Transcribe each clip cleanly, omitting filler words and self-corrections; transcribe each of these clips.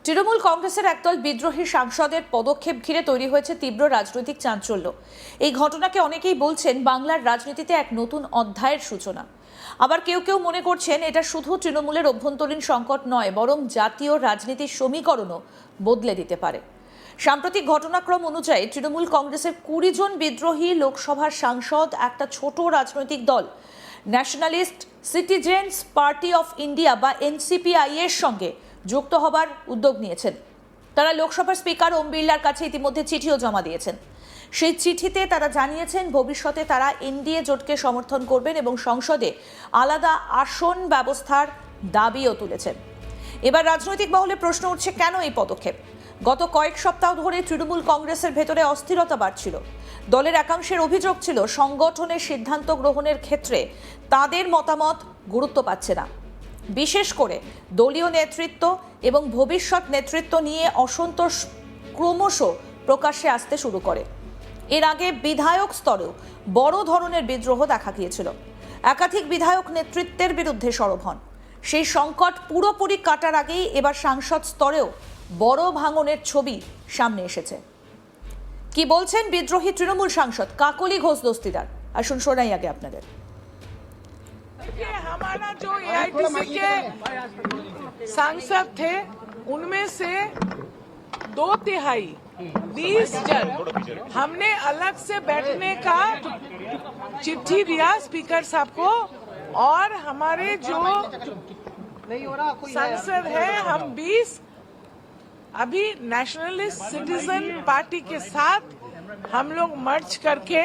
তৃণমূল কংগ্রেসের একদল বিদ্রোহী সাংসদের পদক্ষেপ ঘিরে তৈরি হয়েছে তীব্র রাজনৈতিক চাঞ্চল্য। এই ঘটনাকে অনেকেই বলছেন বাংলার রাজনীতিতে এক নতুন অধ্যায়ের সূচনা। আবার কেউ কেউ মনে করছেন এটা শুধু তৃণমূলের অভ্যন্তরীণ সংকট নয়, বরং জাতীয় রাজনীতির সমীকরণও বদলে দিতে পারে। সাম্প্রতিক ঘটনাক্রম অনুযায়ী তৃণমূল কংগ্রেসের 20 জন বিদ্রোহী লোকসভার সাংসদ একটা ছোট রাজনৈতিক দল nationalist citizens party of India বা এনসিপিআই এর সঙ্গে যুক্ত হবার উদ্যোগ নিয়েছেন। তারা লোকসভার স্পিকার ওম বিড়লার কাছে ইতিমধ্যে চিঠিও জমা দিয়েছেন। সেই চিঠিতে তারা জানিয়েছেন ভবিষ্যতে তারা এনডিএ জোটকে সমর্থন করবেন এবং সংসদে আলাদা আসন ব্যবস্থার দাবিও তুলেছেন। এবার রাজনৈতিক মহলে প্রশ্ন উঠছে, কেন এই পদক্ষেপ? গত কয়েক সপ্তাহ ধরে তৃণমূল কংগ্রেসের ভেতরে অস্থিরতা বাড়ছিল। দলের একাংশের অভিযোগ ছিল সংগঠনের সিদ্ধান্ত গ্রহণের ক্ষেত্রে তাদের মতামত গুরুত্ব পাচ্ছে না। বিশেষ করে দলীয় নেতৃত্ব এবং ভবিষ্যৎ নেতৃত্ব নিয়ে অসন্তোষ ক্রমশ প্রকাশ্যে আসতে শুরু করে। এর আগে বিধায়ক স্তরেও বড় ধরনের বিদ্রোহ দেখা গিয়েছিল। একাধিক বিধায়ক নেতৃত্বের বিরুদ্ধে সরব হন। সেই সংকট পুরোপুরি কাটার আগেই এবার সাংসদ স্তরেও বড় ভাঙনের ছবি সামনে এসেছে। কি বলছেন বিদ্রোহী তৃণমূল সাংসদ কাকলি ঘোষ দস্তিদার, আসুন শোনাই আগে আপনাদের। हमारा जो एआईटीसी के सांसद थे उनमें से 2/3 20 जन हमने अलग से बैठने का चिट्ठी दिया स्पीकर साहब को, और हमारे जो सांसद हैं हम 20 अभी नेशनलिस्ट सिटीजन पार्टी के साथ हम लोग मर्ज करके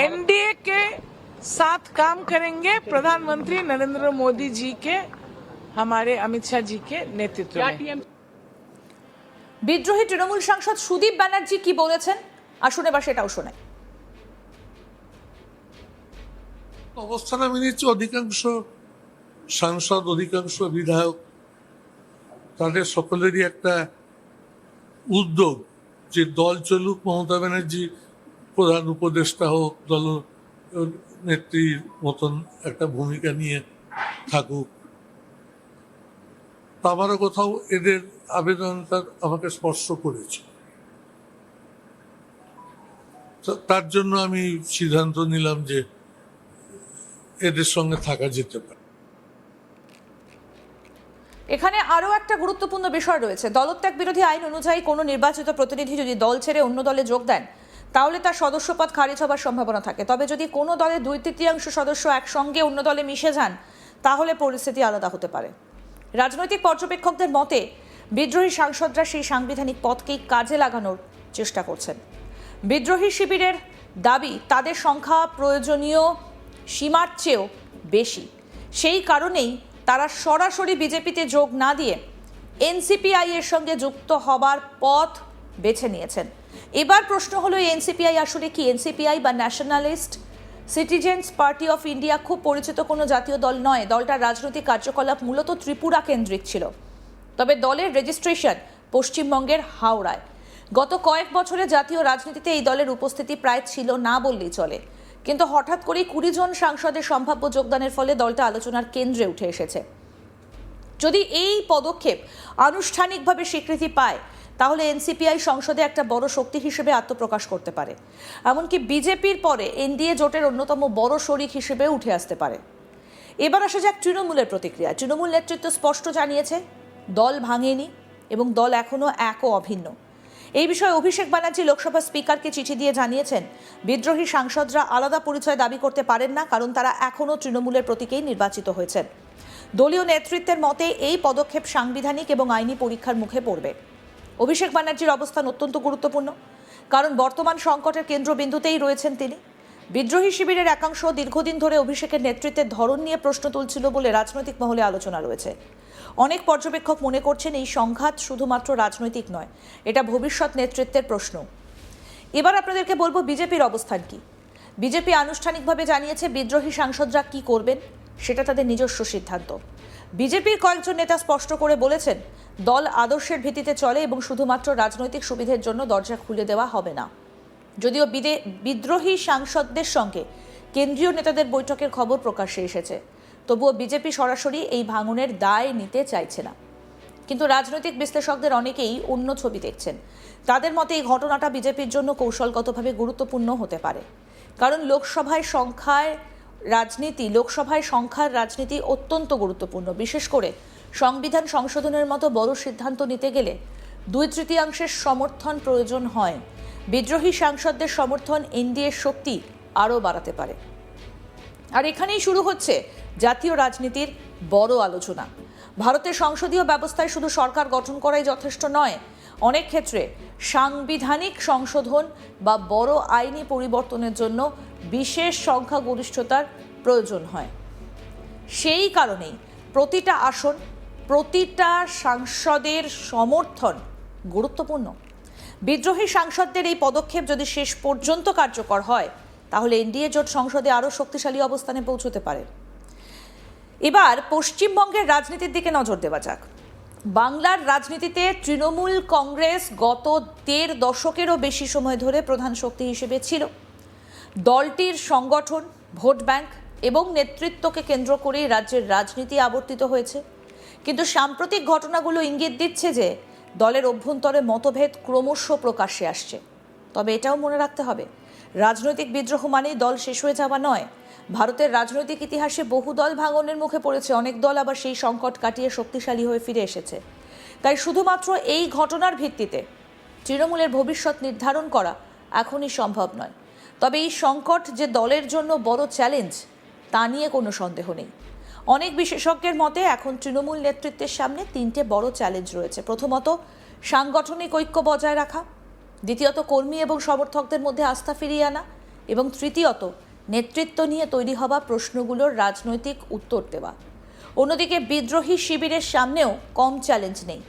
एनडीए के साथ काम करेंगे। प्रधानमंत्री नरेंद्र मोदी जी के, हमारे अमित शाह जी के नेतृत्व में। বিদ্রোহী তৃণমূল সাংসদ সুদীপ ব্যানার্জি কি বলেছেন আসুন এবার সেটাও শোনাই। অবস্থান আমি নিচ্ছি, অধিকাংশ সাংসদ, অধিকাংশ বিধায়ক, তাদের সকলেরই একটা উদ্যোগ যে দল চলুক, মমতা ব্যানার্জি প্রধান উপদেষ্টা হোক, দল নেত্রীর মতন একটা ভূমিকা নিয়ে থাকুক। আমারও কোথাও এদের আবেদনটা আমাকে স্পর্শ করেছে, তার জন্য আমি সিদ্ধান্ত নিলাম যে এদের সঙ্গে থাকা যেতে পারে। এখানে আরও একটা গুরুত্বপূর্ণ বিষয় রয়েছে। দলত্যাগ বিরোধী আইন অনুযায়ী কোনো নির্বাচিত প্রতিনিধি যদি দল ছেড়ে অন্য দলে যোগ দেন তাহলে তার সদস্যপদ খারিজ হবার সম্ভাবনা থাকে। তবে যদি কোনো দলে 2/3 সদস্য একসঙ্গে অন্য দলে মিশে যান তাহলে পরিস্থিতি আলাদা হতে পারে। রাজনৈতিক পর্যবেক্ষকদের মতে বিদ্রোহী সাংসদরা সেই সাংবিধানিক পথকেই কাজে লাগানোর চেষ্টা করছেন। বিদ্রোহী শিবিরের দাবি তাদের সংখ্যা প্রয়োজনীয় সীমার চেয়েও বেশি। সেই কারণেই তারা সরাসরি বিজেপিতে যোগ না দিয়ে এনসিপিআই এর সঙ্গে যুক্ত হবার পথ বেছে নিয়েছেন। এবার প্রশ্ন হলো, এনসিপিআই আসলে কি? এনসিপিআই বা nationalist citizens party of India খুব পরিচিত কোনো জাতীয় দল নয়। দলটার রাজনৈতিক কার্যকলাপ মূলত ত্রিপুরা কেন্দ্রিক ছিল। তবে দলের রেজিস্ট্রেশন পশ্চিমবঙ্গের হাওড়ায়। গত কয়েক বছরে জাতীয় রাজনীতিতে এই দলের উপস্থিতি প্রায় ছিল না বললেই চলে। কিন্তু হঠাৎ করেই 20 জন সাংসদের সম্ভাব্য যোগদানের ফলে দলটা আলোচনার কেন্দ্রে উঠে এসেছে। যদি এই পদক্ষেপ আনুষ্ঠানিকভাবে স্বীকৃতি পায় তাহলে এনসিপিআই সংসদে একটা বড় শক্তি হিসেবে আত্মপ্রকাশ করতে পারে। এমনকি বিজেপির পরে এনডিএ জোটের অন্যতম বড় শরিক হিসেবে উঠে আসতে পারে। এবার আসা যাক তৃণমূলের প্রতিক্রিয়া। তৃণমূল নেতৃত্ব স্পষ্ট জানিয়েছে দল ভাঙেনি এবং দল এখনও এক ও অভিন্ন। এই বিষয়ে অভিষেক ব্যানার্জি লোকসভা স্পিকারকে চিঠি দিয়ে জানিয়েছেন বিদ্রোহী সাংসদরা আলাদা পরিচয় দাবি করতে পারেন না, কারণ তারা এখনও তৃণমূলের প্রতীকেই নির্বাচিত হয়েছেন। দলীয় নেতৃত্বের মতে এই পদক্ষেপ সাংবিধানিক এবং আইনি পরীক্ষার মুখে পড়বে। অভিষেক ব্যানার্জির অবস্থান অত্যন্ত গুরুত্বপূর্ণ, কারণ বর্তমান সংকটের কেন্দ্রবিন্দুতেই রয়েছেন তিনি। বিদ্রোহী শিবিরের একাংশ দীর্ঘদিন ধরে অভিষেকের নেতৃত্বের ধরন নিয়ে প্রশ্ন তুলছিল বলে রাজনৈতিক মহলে আলোচনা রয়েছে। অনেক পর্যবেক্ষক মনে করছেন এই সংঘাত শুধুমাত্র রাজনৈতিক নয়, এটা ভবিষ্যৎ নেতৃত্বের প্রশ্ন। এবার আপনাদেরকে বলবো বিজেপির অবস্থান কি। বিজেপি আনুষ্ঠানিকভাবে জানিয়েছে বিদ্রোহী সাংসদরা কি করবেন সেটা তাদের নিজস্ব সিদ্ধান্ত। বিজেপির কয়েকজন নেতা স্পষ্ট করে বলেছেন দল আদর্শের ভিত্তিতে চলে এবং শুধুমাত্র রাজনৈতিক সুবিধের জন্য দরজা খুলে দেওয়া হবে না। যদিও বিদ্রোহী সাংসদদের সঙ্গে কেন্দ্রীয় নেতাদের বৈঠকের খবর প্রকাশ্যে এসেছে, তবুও বিজেপি সরাসরি এই ভাঙনের দায় নিতে চাইছে না। কিন্তু রাজনৈতিক বিশ্লেষকদের অনেকেই অন্য ছবি দেখছেন। তাদের মতে এই ঘটনাটা বিজেপির জন্য কৌশলগতভাবে গুরুত্বপূর্ণ হতে পারে, কারণ লোকসভায় সংখ্যার রাজনীতি অত্যন্ত গুরুত্বপূর্ণ। বিশেষ করে সংবিধান সংশোধনের মতো বড় সিদ্ধান্ত নিতে গেলে 2/3 সমর্থন প্রয়োজন হয়। বিদ্রোহী সাংসদদের সমর্থন এনডিএর শক্তি আরও বাড়াতে পারে। আর এখানেই শুরু হচ্ছে জাতীয় রাজনীতির বড় আলোচনা। ভারতের সংসদীয় ব্যবস্থায় শুধু সরকার গঠন করাই যথেষ্ট নয়, অনেক ক্ষেত্রে সাংবিধানিক সংশোধন বা বড় আইনি পরিবর্তনের জন্য বিশেষ সংখ্যাগরিষ্ঠতার প্রয়োজন হয়। সেই কারণেই প্রতিটা আসন, প্রতিটা সাংসদের সমর্থন গুরুত্বপূর্ণ। বিদ্রোহী সাংসদদের এই পদক্ষেপ যদি শেষ পর্যন্ত কার্যকর হয়, তাহলে এনডিএ জোট সংসদে আরও শক্তিশালী অবস্থানে পৌঁছতে পারে। এবার পশ্চিমবঙ্গের রাজনীতির দিকে নজর দেওয়া যাক। বাংলার রাজনীতিতে তৃণমূল কংগ্রেস গত 1.5 দশকেরও বেশি সময় ধরে প্রধান শক্তি হিসেবে ছিল। দলটির সংগঠন, ভোট ব্যাংক এবং নেতৃত্বকে কেন্দ্র করেই রাজ্যের রাজনীতি আবর্তিত হয়েছে। কিন্তু সাম্প্রতিক ঘটনাগুলো ইঙ্গিত দিচ্ছে যে দলের অভ্যন্তরে মতভেদ ক্রমশ প্রকাশ্যে আসছে। তবে এটাও মনে রাখতে হবে, রাজনৈতিক বিদ্রোহ মানেই দল শেষ হয়ে যাওয়া নয়। ভারতের রাজনৈতিক ইতিহাসে বহু দল ভাঙনের মুখে পড়েছে, অনেক দল আবার সেই সংকট কাটিয়ে শক্তিশালী হয়ে ফিরে এসেছে। তাই শুধুমাত্র এই ঘটনার ভিত্তিতে তৃণমূলের ভবিষ্যৎ নির্ধারণ করা এখনই সম্ভব নয়। তবে এই সংকট যে দলের জন্য বড় চ্যালেঞ্জ, তা নিয়ে কোনো সন্দেহ নেই। অনেক বিশেষজ্ঞের মতে এখন তৃণমূল নেতৃত্বের সামনে 3টে বড় চ্যালেঞ্জ রয়েছে। প্রথমত, সাংগঠনিক ঐক্য বজায় রাখা। দ্বিতীয়ত, কর্মী এবং সমর্থকদের মধ্যে আস্থা ফিরিয়ে আনা। এবং তৃতীয়ত, নেতৃত্ব নিয়ে তৈরি হওয়া প্রশ্নগুলোর রাজনৈতিক উত্তর দেওয়া। অন্যদিকে বিদ্রোহী শিবিরের সামনেও কম চ্যালেঞ্জ নেই।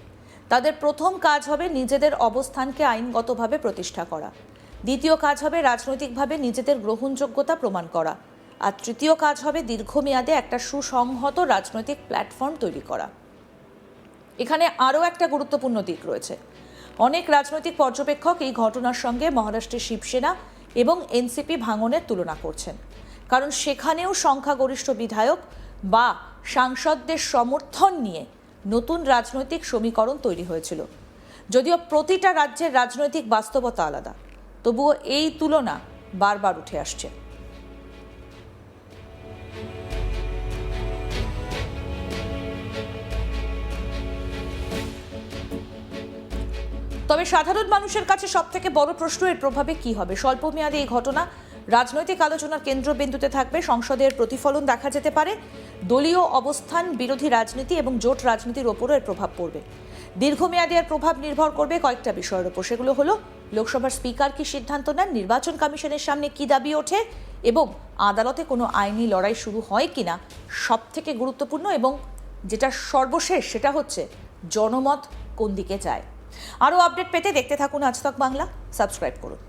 তাদের প্রথম কাজ হবে নিজেদের অবস্থানকে আইনগতভাবে প্রতিষ্ঠা করা। দ্বিতীয় কাজ হবে রাজনৈতিকভাবে নিজেদের গ্রহণযোগ্যতা প্রমাণ করা। আর তৃতীয় কাজ হবে দীর্ঘমেয়াদে একটা সুসংহত রাজনৈতিক প্ল্যাটফর্ম তৈরি করা। এখানে আরও একটা গুরুত্বপূর্ণ দিক রয়েছে। অনেক রাজনৈতিক পর্যবেক্ষক এই ঘটনার সঙ্গে মহারাষ্ট্রের শিবসেনা এবং এনসিপি ভাঙনের তুলনা করছেন, কারণ সেখানেও সংখ্যাগরিষ্ঠ বিধায়ক বা সাংসদদের সমর্থন নিয়ে নতুন রাজনৈতিক সমীকরণ তৈরি হয়েছিল। যদিও প্রতিটা রাজ্যের রাজনৈতিক বাস্তবতা আলাদা, তবুও এই তুলনা বারবার উঠে আসছে। তবে সাধারণ মানুষের কাছে সবথেকে বড় প্রশ্ন, এর প্রভাবে কি হবে। স্বল্পমেয়াদে এই ঘটনা রাজনৈতিক আলোচনার কেন্দ্রবিন্দুতে থাকবে। সংসদের প্রতিফলন দেখা যেতে পারে। দলীয় অবস্থান, বিরোধী রাজনীতি এবং জোট রাজনীতির ওপরও এর প্রভাব পড়বে। দীর্ঘমেয়াদে এর প্রভাব নির্ভর করবে কয়েকটা বিষয়ের ওপর। সেগুলো হলো লোকসভার স্পিকার কি সিদ্ধান্ত নেন, নির্বাচন কমিশনের সামনে কি দাবি ওঠে এবং আদালতে কোনো আইনি লড়াই শুরু হয় কিনা। সব থেকে গুরুত্বপূর্ণ এবং যেটা সর্বশেষ, সেটা হচ্ছে জনমত কোন দিকে যায়। আরও আপডেট পেতে দেখতে থাকুন আজ তক বাংলা। সাবস্ক্রাইব করুন।